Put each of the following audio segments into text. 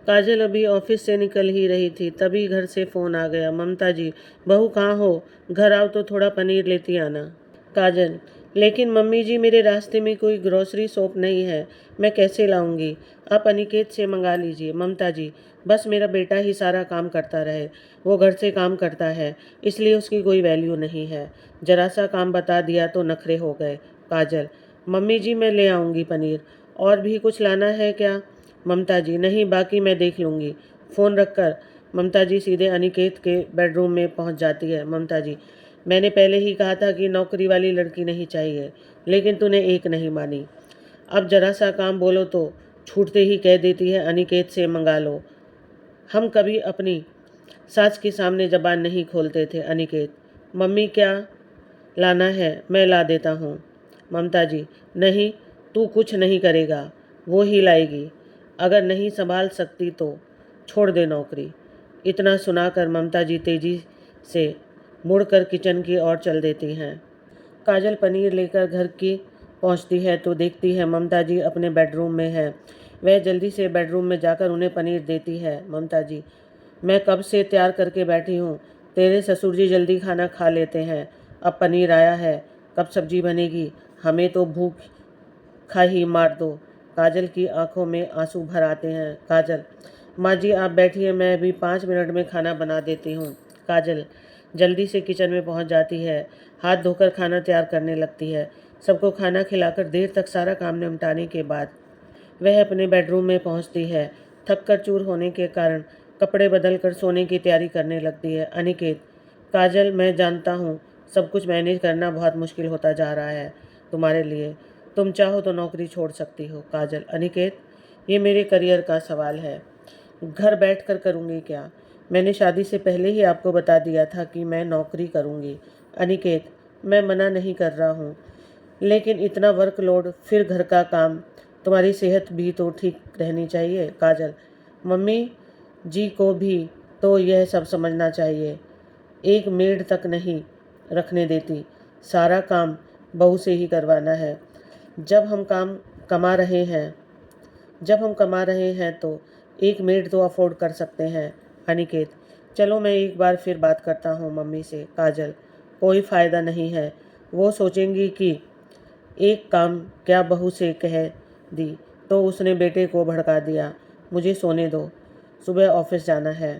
काजल अभी ऑफिस से निकल ही रही थी, तभी घर से फ़ोन आ गया। ममता जी, बहू कहाँ हो? घर आओ तो थोड़ा पनीर लेती आना। काजल, लेकिन मम्मी जी मेरे रास्ते में कोई ग्रोसरी शॉप नहीं है, मैं कैसे लाऊंगी? आप अनिकेत से मंगा लीजिए। ममता जी, बस मेरा बेटा ही सारा काम करता रहे, वो घर से काम करता है इसलिए उसकी कोई वैल्यू नहीं है। जरा सा काम बता दिया तो नखरे हो गए। काजल, मम्मी जी मैं ले आऊँगी पनीर। और भी कुछ लाना है क्या? ममता जी, नहीं, बाकी मैं देख लूँगी। फ़ोन रखकर ममता जी सीधे अनिकेत के बेडरूम में पहुंच जाती है। ममता जी, मैंने पहले ही कहा था कि नौकरी वाली लड़की नहीं चाहिए, लेकिन तूने एक नहीं मानी। अब जरा सा काम बोलो तो छूटते ही कह देती है अनिकेत से मंगा लो। हम कभी अपनी सास के सामने ज़बान नहीं खोलते थे। अनिकेत, मम्मी क्या लाना है मैं ला देता हूँ। ममता जी, नहीं, तू कुछ नहीं करेगा, वो ही लाएगी। अगर नहीं संभाल सकती तो छोड़ दे नौकरी। इतना सुनाकर ममता जी तेजी से मुड़कर किचन की ओर चल देती हैं। काजल पनीर लेकर घर की पहुंचती है तो देखती है ममता जी अपने बेडरूम में है। वह जल्दी से बेडरूम में जाकर उन्हें पनीर देती है। ममता जी, मैं कब से तैयार करके बैठी हूँ, तेरे ससुर जी जल्दी खाना खा लेते हैं, अब पनीर आया है, कब सब्जी बनेगी? हमें तो भूख खा ही मार दो। काजल की आंखों में आंसू भर आते हैं। काजल, माँ जी आप बैठिए, मैं अभी 5 मिनट में खाना बना देती हूँ। काजल जल्दी से किचन में पहुँच जाती है, हाथ धोकर खाना तैयार करने लगती है। सबको खाना खिलाकर देर तक सारा काम निपटाने के बाद वह अपने बेडरूम में पहुँचती है। थक कर चूर होने के कारण कपड़े बदल कर सोने की तैयारी करने लगती है। अनिकेत, काजल मैं जानता हूँ सब कुछ मैनेज करना बहुत मुश्किल होता जा रहा है तुम्हारे लिए, तुम चाहो तो नौकरी छोड़ सकती हो। काजल, अनिकेत, ये मेरे करियर का सवाल है, घर बैठकर करूँगी क्या? मैंने शादी से पहले ही आपको बता दिया था कि मैं नौकरी करूँगी। अनिकेत, मैं मना नहीं कर रहा हूँ, लेकिन इतना वर्कलोड, फिर घर का काम, तुम्हारी सेहत भी तो ठीक रहनी चाहिए। काजल, मम्मी जी को भी तो यह सब समझना चाहिए, एक मेड तक नहीं रखने देती, सारा काम बहू से ही करवाना है। जब हम काम कमा रहे हैं जब हम कमा रहे हैं तो एक मेड तो अफोर्ड कर सकते हैं। अनिकेत, चलो मैं एक बार फिर बात करता हूँ मम्मी से। काजल, कोई फ़ायदा नहीं है, वो सोचेंगी कि एक काम क्या बहू से कह दी तो उसने बेटे को भड़का दिया। मुझे सोने दो, सुबह ऑफिस जाना है।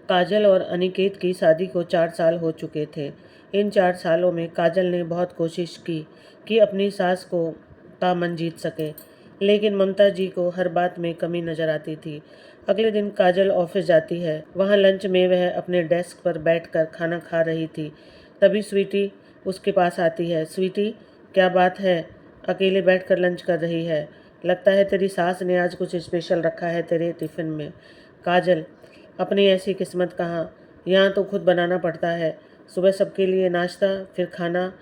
काजल और अनिकेत की शादी को 4 साल हो चुके थे। इन 4 सालों में काजल ने बहुत कोशिश की कि अपनी सास को का मन जीत सके, लेकिन ममता जी को हर बात में कमी नजर आती थी। अगले दिन काजल ऑफिस जाती है। वहाँ लंच में वह अपने डेस्क पर बैठकर खाना खा रही थी, तभी स्वीटी उसके पास आती है। स्वीटी, क्या बात है, अकेले बैठकर लंच कर रही है? लगता है तेरी सास ने आज कुछ स्पेशल रखा है तेरे टिफ़िन में। काजल, अपनी ऐसी किस्मत कहाँ, यहाँ तो खुद बनाना पड़ता है, सुबह सबके लिए नाश्ता, फिर खाना,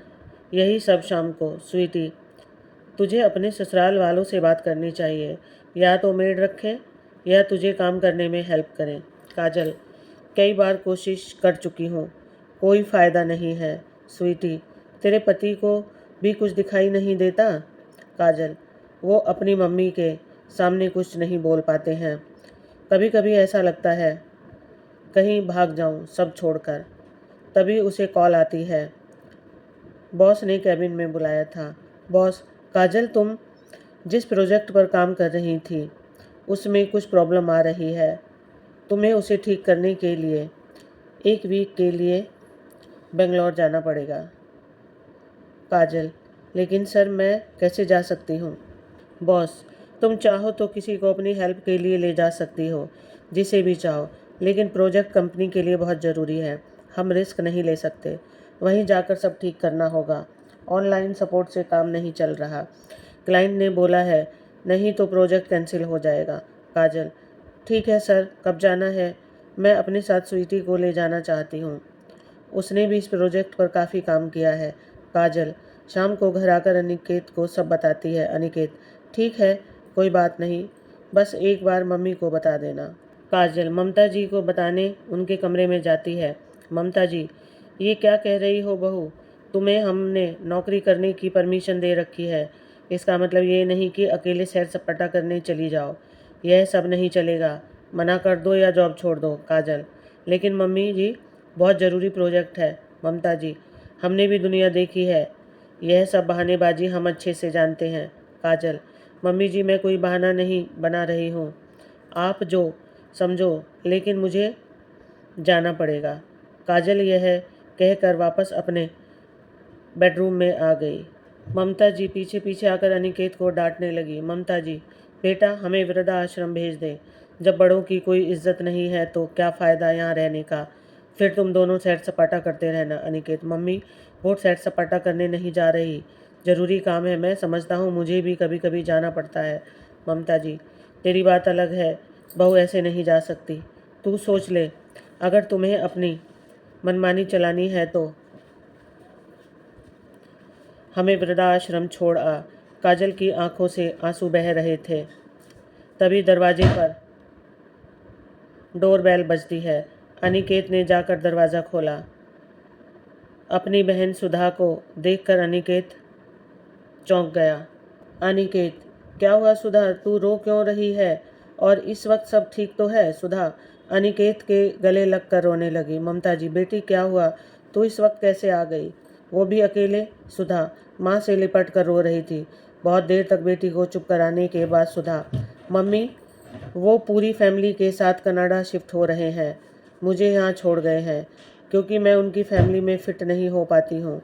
यही सब शाम को। स्वीटी, तुझे अपने ससुराल वालों से बात करनी चाहिए, या तो मेड रखें या तुझे काम करने में हेल्प करें। काजल, कई बार कोशिश कर चुकी हूँ, कोई फ़ायदा नहीं है। स्वीटी, तेरे पति को भी कुछ दिखाई नहीं देता? काजल, वो अपनी मम्मी के सामने कुछ नहीं बोल पाते हैं, कभी कभी ऐसा लगता है कहीं भाग जाऊं सब छोड़कर। तभी उसे कॉल आती है, बॉस ने कैबिन में बुलाया था। बॉस, काजल तुम जिस प्रोजेक्ट पर काम कर रही थी उसमें कुछ प्रॉब्लम आ रही है, तुम्हें उसे ठीक करने के लिए 1 वीक के लिए बेंगलोर जाना पड़ेगा। काजल, लेकिन सर मैं कैसे जा सकती हूँ? बॉस, तुम चाहो तो किसी को अपनी हेल्प के लिए ले जा सकती हो, जिसे भी चाहो, लेकिन प्रोजेक्ट कंपनी के लिए बहुत ज़रूरी है, हम रिस्क नहीं ले सकते, वहीं जाकर सब ठीक करना होगा। ऑनलाइन सपोर्ट से काम नहीं चल रहा, क्लाइंट ने बोला है, नहीं तो प्रोजेक्ट कैंसिल हो जाएगा। काजल, ठीक है सर, कब जाना है? मैं अपने साथ स्वीटी को ले जाना चाहती हूँ, उसने भी इस प्रोजेक्ट पर काफ़ी काम किया है। काजल शाम को घर आकर अनिकेत को सब बताती है। अनिकेत, ठीक है, कोई बात नहीं, बस एक बार मम्मी को बता देना। काजल ममता जी को बताने उनके कमरे में जाती है। ममता जी, ये क्या कह रही हो बहू, तुम्हें हमने नौकरी करने की परमिशन दे रखी है, इसका मतलब ये नहीं कि अकेले सैर सपाटा करने चली जाओ, यह सब नहीं चलेगा। मना कर दो या जॉब छोड़ दो। काजल, लेकिन मम्मी जी बहुत ज़रूरी प्रोजेक्ट है। ममता जी, हमने भी दुनिया देखी है, यह सब बहानेबाजी हम अच्छे से जानते हैं। काजल, मम्मी जी मैं कोई बहाना नहीं बना रही हूँ, आप जो समझो, लेकिन मुझे जाना पड़ेगा। काजल यह कहकर वापस अपने बेडरूम में आ गई। ममता जी पीछे पीछे आकर अनिकेत को डांटने लगी। ममता जी, बेटा हमें वृद्धाश्रम भेज दे, जब बड़ों की कोई इज्जत नहीं है तो क्या फ़ायदा यहाँ रहने का, फिर तुम दोनों सैर सपाटा करते रहना। अनिकेत, मम्मी वो सैर सपाटा करने नहीं जा रही, ज़रूरी काम है, मैं समझता हूँ, मुझे भी कभी कभी जाना पड़ता है। ममता जी, तेरी बात अलग है, बहू ऐसे नहीं जा सकती, तू सोच ले, अगर तुम्हें अपनी मनमानी चलानी है तो हमें वृद्धाश्रम छोड़ आ। काजल की आंखों से आंसू बह रहे थे। तभी दरवाजे पर डोरबेल बजती है। अनिकेत ने जाकर दरवाज़ा खोला। अपनी बहन सुधा को देखकर अनिकेत चौंक गया। अनिकेत, क्या हुआ सुधा, तू रो क्यों रही है, और इस वक्त सब ठीक तो है? सुधा अनिकेत के गले लगकर रोने लगी। ममता जी, बेटी क्या हुआ, तू इस वक्त कैसे आ गई, वो भी अकेले? सुधा माँ से लिपट कर रो रही थी। बहुत देर तक बेटी को चुप कराने के बाद सुधा, मम्मी वो पूरी फैमिली के साथ कनाडा शिफ्ट हो रहे हैं, मुझे यहाँ छोड़ गए हैं क्योंकि मैं उनकी फैमिली में फ़िट नहीं हो पाती हूँ।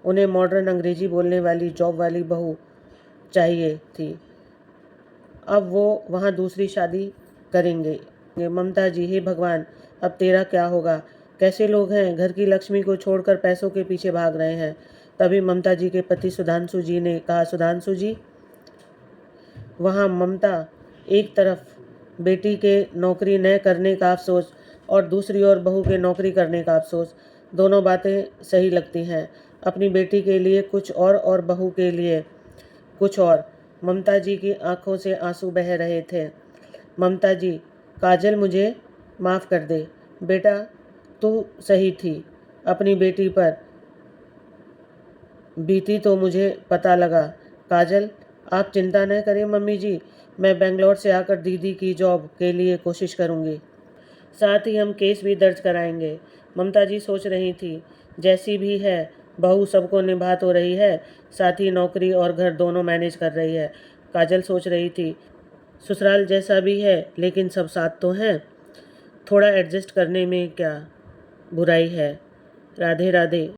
उन्हें मॉडर्न अंग्रेजी बोलने वाली जॉब वाली बहू चाहिए थी, अब वो वहाँ दूसरी शादी करेंगे। ममता जी, हे भगवान, अब तेरा क्या होगा, कैसे लोग हैं, घर की लक्ष्मी को छोड़कर पैसों के पीछे भाग रहे हैं। तभी ममता जी के पति सुधांशु जी ने कहा, सुधांशु जी, वहाँ ममता एक तरफ बेटी के नौकरी न करने का अफसोस और दूसरी ओर बहू के नौकरी करने का अफसोस, दोनों बातें सही लगती हैं। अपनी बेटी के लिए कुछ और बहू के लिए कुछ और। ममता जी की आंखों से आंसू बह रहे थे। ममता जी, काजल मुझे माफ़ कर दे, बेटा तू सही थी, अपनी बेटी पर बीती तो मुझे पता लगा। काजल, आप चिंता न करें मम्मी जी, मैं बेंगलोर से आकर दीदी की जॉब के लिए कोशिश करूँगी, साथ ही हम केस भी दर्ज कराएंगे। ममता जी सोच रही थी, जैसी भी है बहू सबको निभा तो रही है, साथ ही नौकरी और घर दोनों मैनेज कर रही है। काजल सोच रही थी, ससुराल जैसा भी है लेकिन सब साथ तो हैं, थोड़ा एडजस्ट करने में क्या बुराई है। राधे राधे।